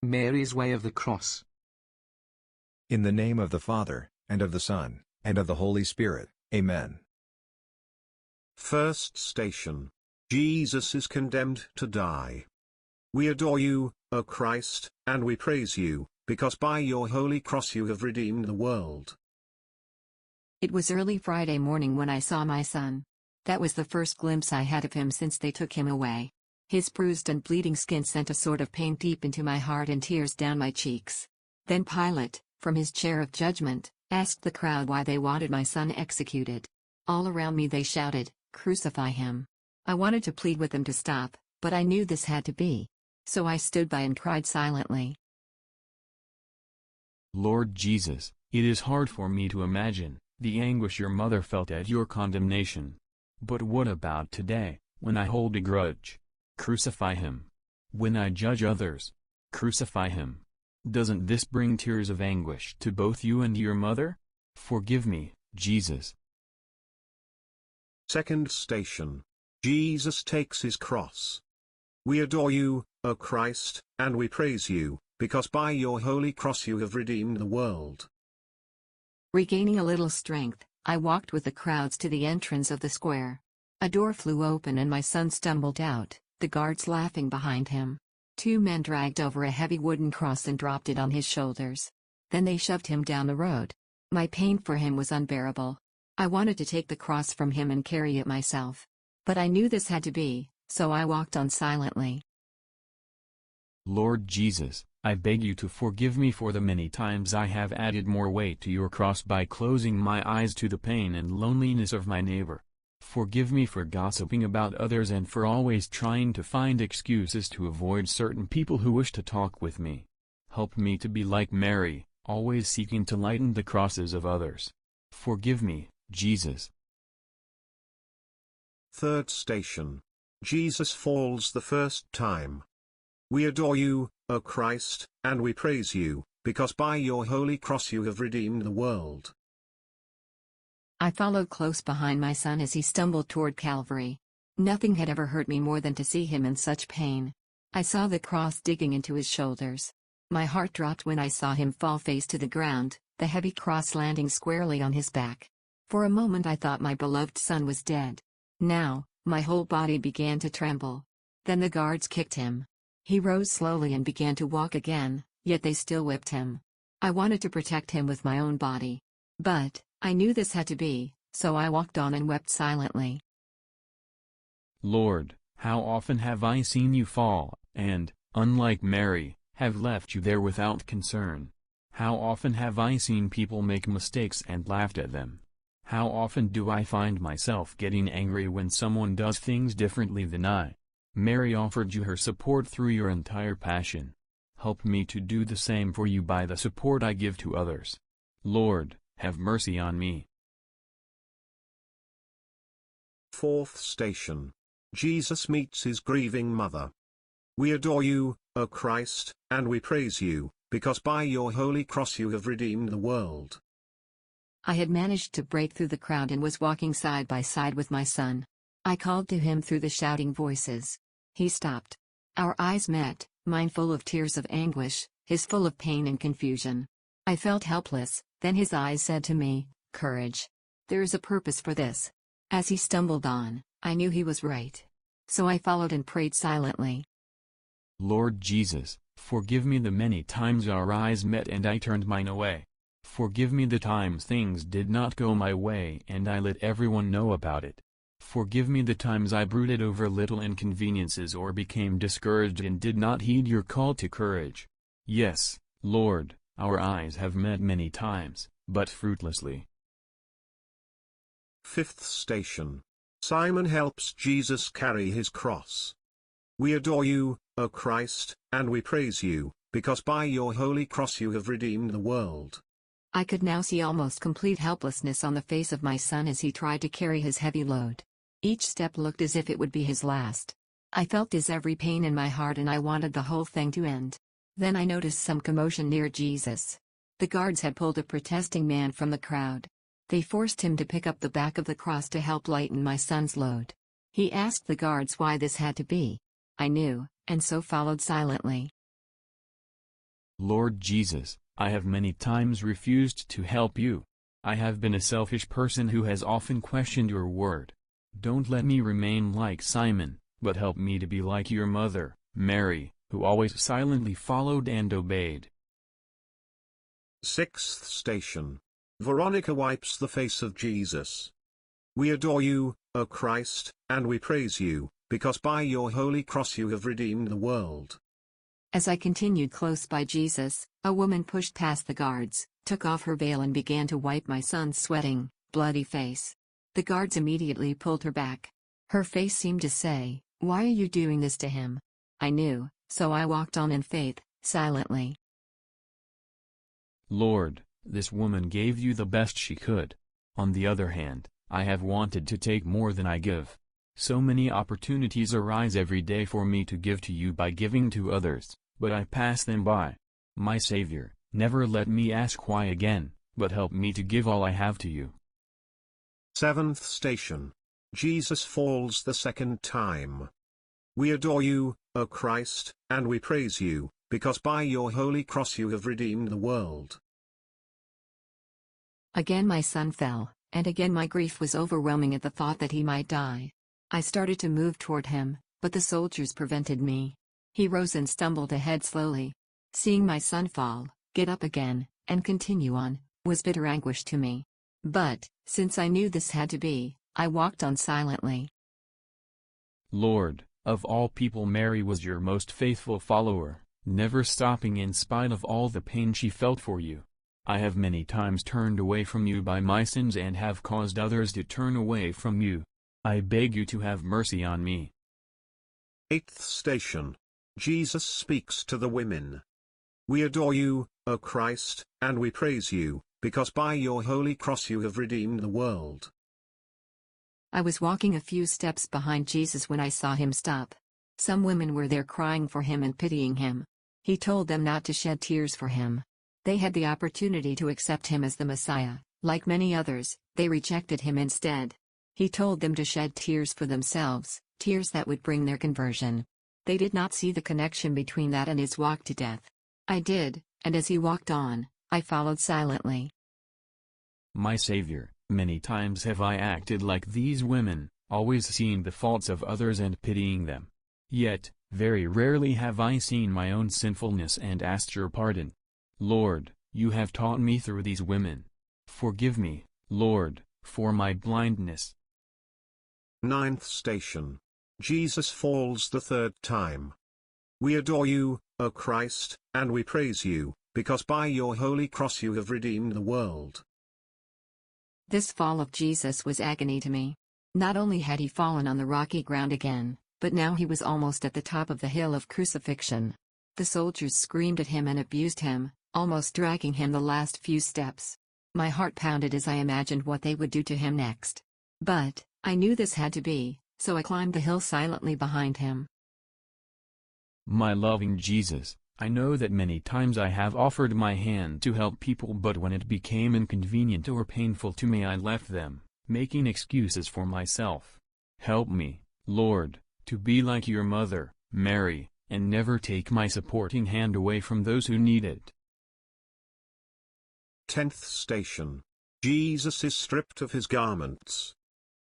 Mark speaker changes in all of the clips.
Speaker 1: Mary's Way of the Cross.
Speaker 2: In the name of the Father, and of the Son, and of the Holy Spirit, Amen.
Speaker 3: First station. Jesus is condemned to die. We adore you, O Christ, and we praise you, because by your holy cross you have redeemed the world.
Speaker 4: It was early Friday morning when I saw my son. That was the first glimpse I had of him since they took him away. His bruised and bleeding skin sent a sort of pain deep into my heart and tears down my cheeks. Then Pilate, from his chair of judgment, asked the crowd why they wanted my son executed. All around me they shouted, "Crucify him." I wanted to plead with them to stop, but I knew this had to be. So I stood by and cried silently.
Speaker 5: Lord Jesus, it is hard for me to imagine the anguish your mother felt at your condemnation. But what about today, when I hold a grudge? Crucify him. When I judge others, crucify him. Doesn't this bring tears of anguish to both you and your mother? Forgive me, Jesus.
Speaker 3: Second station. Jesus takes his cross. We adore you, O Christ, and we praise you, because by your holy cross you have redeemed the world.
Speaker 4: Regaining a little strength, I walked with the crowds to the entrance of the square. A door flew open and my son stumbled out, the guards laughing behind him. Two men dragged over a heavy wooden cross and dropped it on his shoulders. Then they shoved him down the road. My pain for him was unbearable. I wanted to take the cross from him and carry it myself. But I knew this had to be, so I walked on silently.
Speaker 5: Lord Jesus, I beg you to forgive me for the many times I have added more weight to your cross by closing my eyes to the pain and loneliness of my neighbor. Forgive me for gossiping about others and for always trying to find excuses to avoid certain people who wish to talk with me. Help me to be like Mary, always seeking to lighten the crosses of others. Forgive me, Jesus.
Speaker 3: Third station. Jesus falls the first time. We adore you, O Christ, and we praise you, because by your holy cross you have redeemed the world.
Speaker 4: I followed close behind my son as he stumbled toward Calvary. Nothing had ever hurt me more than to see him in such pain. I saw the cross digging into his shoulders. My heart dropped when I saw him fall face to the ground, the heavy cross landing squarely on his back. For a moment I thought my beloved son was dead. Now, my whole body began to tremble. Then the guards kicked him. He rose slowly and began to walk again, yet they still whipped him. I wanted to protect him with my own body. But I knew this had to be, so I walked on and wept silently.
Speaker 5: Lord, how often have I seen you fall, and, unlike Mary, have left you there without concern? How often have I seen people make mistakes and laughed at them? How often do I find myself getting angry when someone does things differently than I? Mary offered you her support through your entire passion. Help me to do the same for you by the support I give to others. Lord, have mercy on me.
Speaker 3: Fourth station. Jesus meets his grieving mother. We adore you, O Christ, and we praise you, because by your holy cross you have redeemed the world.
Speaker 4: I had managed to break through the crowd and was walking side by side with my son. I called to him through the shouting voices. He stopped. Our eyes met, mine full of tears of anguish, his full of pain and confusion. I felt helpless, then his eyes said to me, "Courage. There is a purpose for this." As he stumbled on, I knew he was right. So I followed and prayed silently.
Speaker 5: Lord Jesus, forgive me the many times our eyes met and I turned mine away. Forgive me the times things did not go my way and I let everyone know about it. Forgive me the times I brooded over little inconveniences or became discouraged and did not heed your call to courage. Yes, Lord, our eyes have met many times, but fruitlessly.
Speaker 3: Fifth station. Simon helps Jesus carry his cross. We adore you, O Christ, and we praise you, because by your holy cross you have redeemed the world.
Speaker 4: I could now see almost complete helplessness on the face of my son as he tried to carry his heavy load. Each step looked as if it would be his last. I felt his every pain in my heart and I wanted the whole thing to end. Then I noticed some commotion near Jesus. The guards had pulled a protesting man from the crowd. They forced him to pick up the back of the cross to help lighten my son's load. He asked the guards why this had to be. I knew, and so followed silently.
Speaker 5: Lord Jesus, I have many times refused to help you. I have been a selfish person who has often questioned your word. Don't let me remain like Simon, but help me to be like your mother, Mary, who always silently followed and obeyed.
Speaker 3: Sixth station. Veronica wipes the face of Jesus. We adore you, O Christ, and we praise you, because by your holy cross you have redeemed the world.
Speaker 4: As I continued close by Jesus, a woman pushed past the guards, took off her veil and began to wipe my son's sweating, bloody face. The guards immediately pulled her back. Her face seemed to say, "Why are you doing this to him?" I knew, so I walked on in faith, silently.
Speaker 5: Lord, this woman gave you the best she could. On the other hand, I have wanted to take more than I give. So many opportunities arise every day for me to give to you by giving to others, but I pass them by. My Savior, never let me ask why again, but help me to give all I have to you.
Speaker 3: Seventh station. Jesus falls the second time. We adore you, O Christ, and we praise you, because by your holy cross you have redeemed the world.
Speaker 4: Again my son fell, and again my grief was overwhelming at the thought that he might die. I started to move toward him, but the soldiers prevented me. He rose and stumbled ahead slowly. Seeing my son fall, get up again, and continue on, was bitter anguish to me. But, since I knew this had to be, I walked on silently.
Speaker 5: Lord, of all people Mary was your most faithful follower, never stopping in spite of all the pain she felt for you. I have many times turned away from you by my sins and have caused others to turn away from you. I beg you to have mercy on me.
Speaker 3: Eighth station. Jesus speaks to the women. We adore you, O Christ, and we praise you, because by your holy cross you have redeemed the world.
Speaker 4: I was walking a few steps behind Jesus when I saw him stop. Some women were there crying for him and pitying him. He told them not to shed tears for him. They had the opportunity to accept him as the Messiah. Like many others, they rejected him instead. He told them to shed tears for themselves, tears that would bring their conversion. They did not see the connection between that and his walk to death. I did, and as he walked on, I followed silently.
Speaker 5: My Savior, many times have I acted like these women, always seeing the faults of others and pitying them. Yet, very rarely have I seen my own sinfulness and asked your pardon. Lord, you have taught me through these women. Forgive me, Lord, for my blindness.
Speaker 3: Ninth station. Jesus falls the third time. We adore you, O Christ, and we praise you, because by your holy cross you have redeemed the world.
Speaker 4: This fall of Jesus was agony to me. Not only had he fallen on the rocky ground again, but now he was almost at the top of the hill of crucifixion. The soldiers screamed at him and abused him, almost dragging him the last few steps. My heart pounded as I imagined what they would do to him next. But, I knew this had to be, so I climbed the hill silently behind him.
Speaker 5: My loving Jesus, I know that many times I have offered my hand to help people, but when it became inconvenient or painful to me I left them, making excuses for myself. Help me, Lord, to be like your mother, Mary, and never take my supporting hand away from those who need it.
Speaker 3: 10th station. Jesus is stripped of his garments.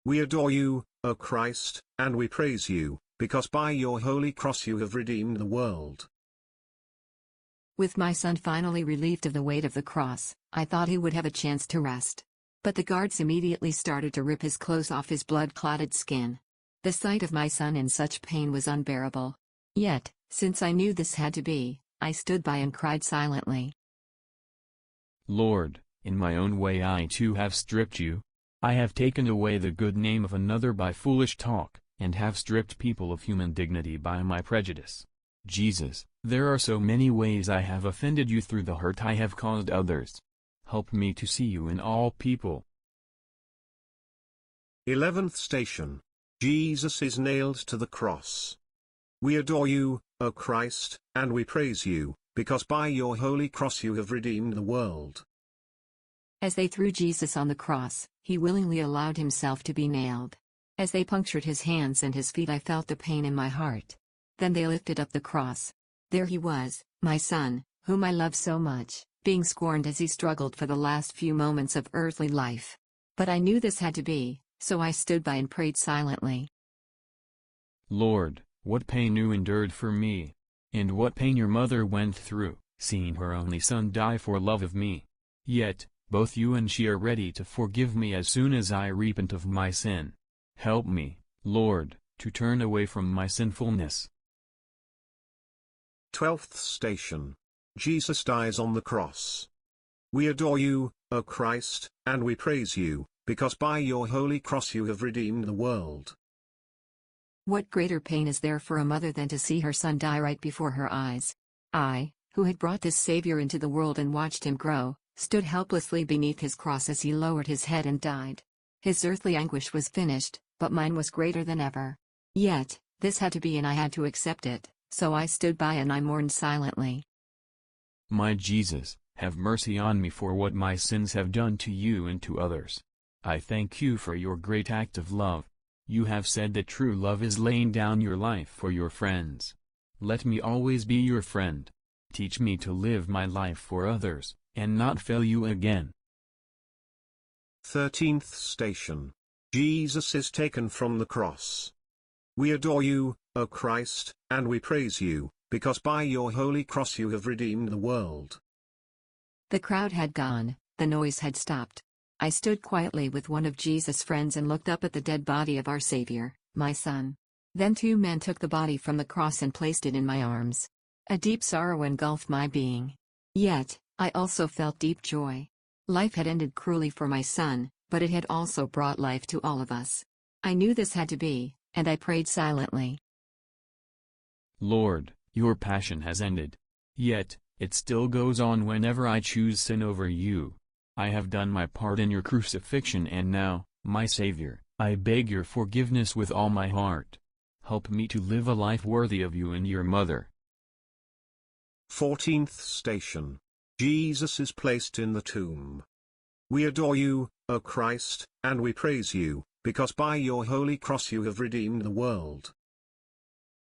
Speaker 3: We adore you, O Christ, and we praise you, because by your holy cross you have redeemed the world.
Speaker 4: With my son finally relieved of the weight of the cross, I thought he would have a chance to rest. But the guards immediately started to rip his clothes off his blood-clotted skin. The sight of my son in such pain was unbearable. Yet, since I knew this had to be, I stood by and cried silently.
Speaker 5: Lord, in my own way I too have stripped you. I have taken away the good name of another by foolish talk, and have stripped people of human dignity by my prejudice. Jesus, there are so many ways I have offended you through the hurt I have caused others. Help me to see you in all people.
Speaker 3: 11th station. Jesus is nailed to the cross. We adore you, O Christ, and we praise you, because by your holy cross you have redeemed the world.
Speaker 4: As they threw Jesus on the cross, he willingly allowed himself to be nailed. As they punctured his hands and his feet I felt the pain in my heart. Then they lifted up the cross. There he was, my son, whom I love so much, being scorned as he struggled for the last few moments of earthly life. But I knew this had to be, so I stood by and prayed silently.
Speaker 5: Lord, what pain you endured for me, and what pain your mother went through, seeing her only son die for love of me. Yet, both you and she are ready to forgive me as soon as I repent of my sin. Help me, Lord, to turn away from my sinfulness.
Speaker 3: 12th station. Jesus dies on the cross. We adore you, O Christ, and we praise you, because by your holy cross you have redeemed the world.
Speaker 4: What greater pain is there for a mother than to see her son die right before her eyes? I, who had brought this Savior into the world and watched him grow, stood helplessly beneath his cross as he lowered his head and died. His earthly anguish was finished, but mine was greater than ever. Yet, this had to be and I had to accept it, so I stood by and I mourned silently.
Speaker 5: My Jesus, have mercy on me for what my sins have done to you and to others. I thank you for your great act of love. You have said that true love is laying down your life for your friends. Let me always be your friend. Teach me to live my life for others, and not fail you again.
Speaker 3: 13th station. Jesus is taken from the cross. We adore you, O Christ, and we praise you, because by your holy cross you have redeemed the world.
Speaker 4: The crowd had gone, the noise had stopped. I stood quietly with one of Jesus' friends and looked up at the dead body of our Savior, my son. Then two men took the body from the cross and placed it in my arms. A deep sorrow engulfed my being. Yet, I also felt deep joy. Life had ended cruelly for my son, but it had also brought life to all of us. I knew this had to be, and I prayed silently.
Speaker 5: Lord, your passion has ended. Yet, it still goes on whenever I choose sin over you. I have done my part in your crucifixion and now, my Savior, I beg your forgiveness with all my heart. Help me to live a life worthy of you and your mother.
Speaker 3: 14th station. Jesus is placed in the tomb. We adore you, O Christ, and we praise you, because by your holy cross you have redeemed the world.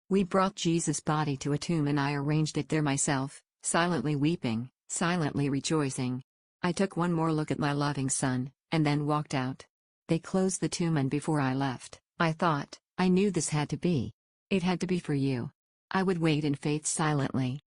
Speaker 4: We brought Jesus' body to a tomb and I arranged it there myself, silently weeping, silently rejoicing. I took one more look at my loving son, and then walked out. They closed the tomb and before I left, I thought, I knew this had to be. It had to be for you. I would wait in faith silently.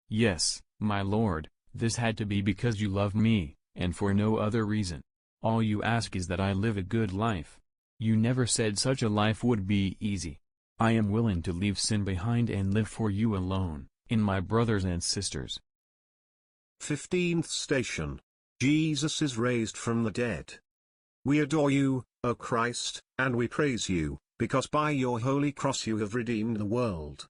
Speaker 5: Yes, my Lord, this had to be because you love me, and for no other reason. All you ask is that I live a good life. You never said such a life would be easy. I am willing to leave sin behind and live for you alone, in my brothers and sisters.
Speaker 3: 15th station. Jesus is raised from the dead. We adore you, O Christ, and we praise you, because by your holy cross you have redeemed the world.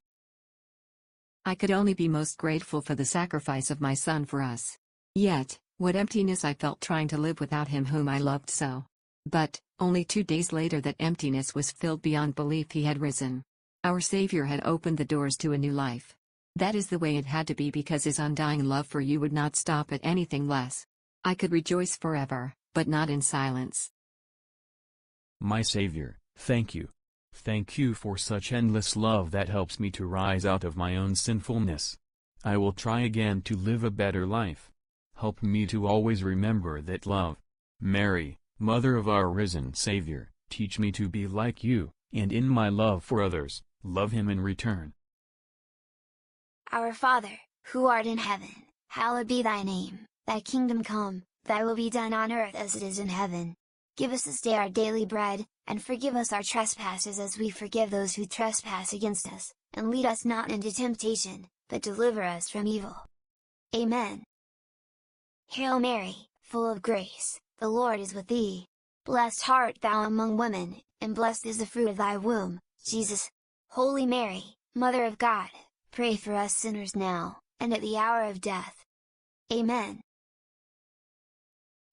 Speaker 4: I could only be most grateful for the sacrifice of my son for us. Yet, what emptiness I felt trying to live without him whom I loved so. But, only 2 days later that emptiness was filled beyond belief. He had risen. Our Savior had opened the doors to a new life. That is the way it had to be because his undying love for you would not stop at anything less. I could rejoice forever, but not in silence.
Speaker 5: My Savior, thank you. Thank you for such endless love that helps me to rise out of my own sinfulness. I will try again to live a better life. Help me to always remember that love. Mary, Mother of our risen Savior, teach me to be like you, and in my love for others, love him in return.
Speaker 6: Our Father, who art in heaven, hallowed be thy name, thy kingdom come, thy will be done on earth as it is in heaven. Give us this day our daily bread, and forgive us our trespasses as we forgive those who trespass against us, and lead us not into temptation, but deliver us from evil. Amen. Hail Mary, full of grace, the Lord is with thee. Blessed art thou among women, and blessed is the fruit of thy womb, Jesus. Holy Mary, Mother of God, pray for us sinners now, and at the hour of death. Amen.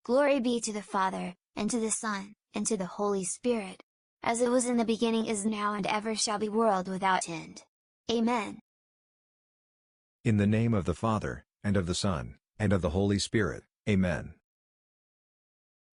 Speaker 6: Glory be to the Father, and to the Son, and to the Holy Spirit, as it was in the beginning is now and ever shall be world without end. Amen.
Speaker 2: In the name of the Father, and of the Son, and of the Holy Spirit, Amen.